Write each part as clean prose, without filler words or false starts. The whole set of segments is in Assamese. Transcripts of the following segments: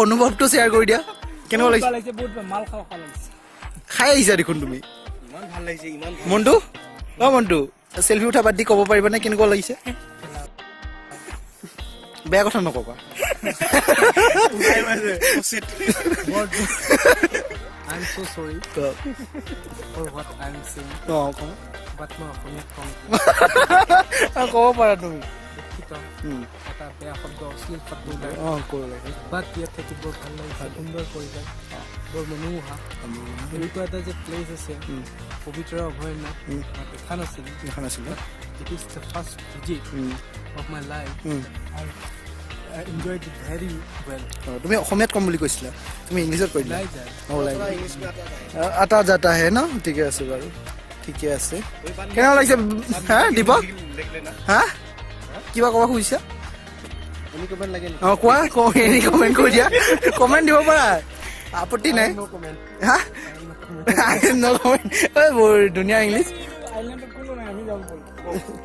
অনুভৱটো শ্বেয়াৰ কৰি দিয়া কেনেকুৱা লাগিছে বহুত মাল খাওঁ লাগিছে খাই আহিছা দেখোন তুমি ইমান ভাল লাগিছে ইমান মন্টু মন্টু চেলফি উঠা বাদ দি ক'ব পাৰিবা নে কেনেকুৱা লাগিছে বেয়া কথা নকবা I'm so sorry for what I'm saying. But মই অসমীয়াত কম ক'ব পাৰা তুমি এটা বেয়া শব্দ অশ্লীল শব্দ বাট ইয়াত থাকি বৰ ভাল লাগিছে সুন্দৰ পৰিৱেশ বৰ মনোমোহা এনেকুৱা এটা যে প্লেচ আছে পবিত্ৰ অভয়াৰণ্য দেখা নাছিলোঁ it is the first visit of my life I enjoyed it very well. তুমি অসমীয়াত কম বুলি কৈছিলা তুমি ইংলিছত কৈ দিলা আটা জাতা হে ন ঠিকে আছে বাৰু ঠিকে আছে কেনেকুৱা লাগিছে হা দীপক হা কিবা ক'ব খুজিছা কোৱা এনি কমেণ্ট কৰি দিয়া কমেণ্ট দিব পাৰা আপত্তি নাই হা ন কমেণ্ট বৰ ধুনীয়া ইংলিছ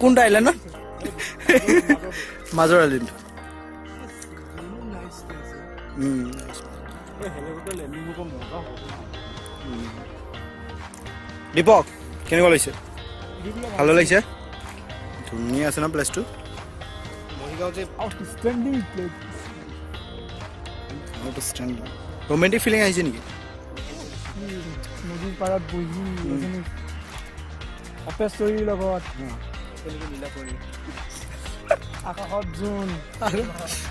কোনটা আইলেণ্ডত মাজৰ আইলেণ্ড দীপক কেনেকুৱা লাগিছে ভালো লাগিছে ধুনীয়া আছে ন প্লেচটো ৰোমেণ্টিক ফিলিং আহিছে নেকি নদীৰ পাৰত বহি অপেষ্টৰীৰ লগত আকাশত জোন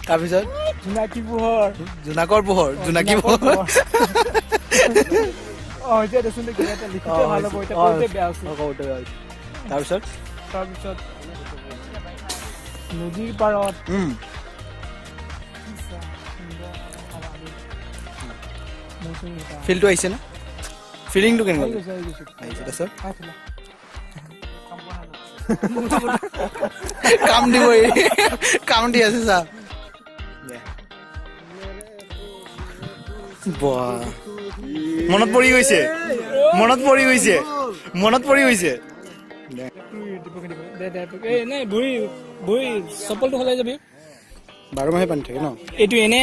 তাৰপিছত জোনাকী পোহৰ জোনাকৰ পোহৰ জোনাকী পোহৰ এতিয়া দেচোন এটা লিখিতে ভাল হ'ব এতিয়া কওঁতে বেয়া হৈছে তাৰপিছত নদীৰ পাৰত ফিলটো আহিছে নে ফিলিংটো কেনেকুৱা আহিছে কাম দিব কাম দি আছে চা মনত পৰি গৈছে চপলটো সলাই যাবি 12 মাহে পানী থাকে ন এইটো এনে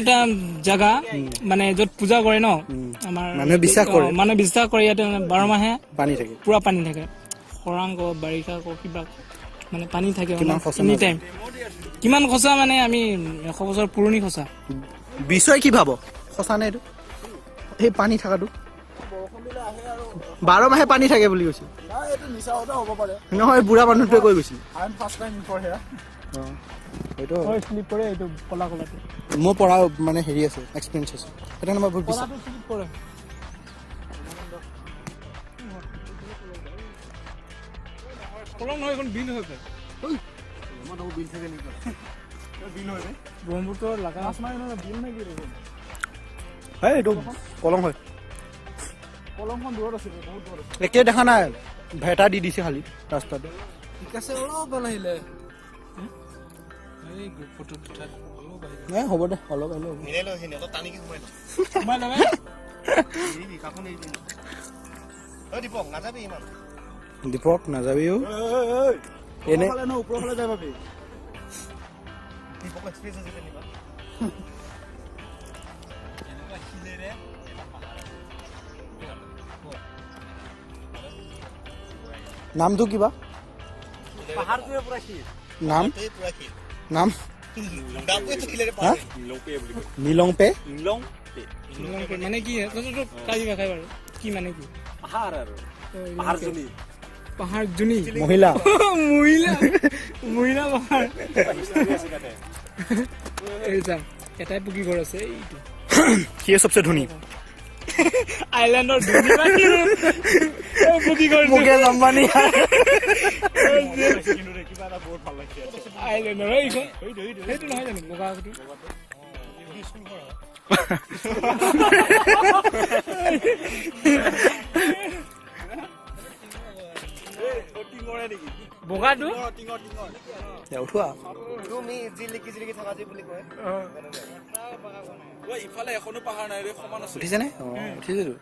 এটা জাগা মানে য'ত পূজা কৰে ন আমাৰ মানুহে বিশ্বাস কৰে ইয়াতে 12 মাহে পুৰা পানী থাকে খৰাং কওক বাৰিষা কওক কিবা মানে পানী থাকে এনি টাইম কিমান সঁচা মানে আমি 100 বছৰ পুৰণি সঁচা বিষয় কি ভাব সঁচা নে এইটো সেই পানী থকাটো 12 মাহে পানী থাকে বুলি কৈছিল নহয় বুঢ়া মানুহটোৱে কৈ গৈছিল মোৰ পঢ়া মানে হেৰি আছে এক্সপিৰিয়েঞ্চ আছে সেইকাৰণে মই বহুত বিশ্বাস ব্ৰহ্মপুত্ৰৰ লাগা এইটো কলং হয় কলংখন দূৰত আছে একে দেখা নাই ভেটা দি দিছে খালি ৰাস্তাতে ঠিক আছে অলপ আহিলে হ'ব দে অলপ দীপক নাযাবি এনে ওপৰফালে যাই পাবি নামটো কিবা নাম নিলংপে মানে কি কি মানে কি পাহাৰজনী মহিলা পাহাৰ এটাই পকী ঘৰ আছে এইটো সি সবচে ধনী আইলেণ্ডৰ ধনী পকী ঘৰ মুকেশ আম্বানী আইলেণ্ডৰ এইখন সেইটো নহয় জানো বগা বগাটো উঠোৱা ইফালে এখনো পাহাৰ নাই সমান আছে উঠিছে নে উঠিছেতো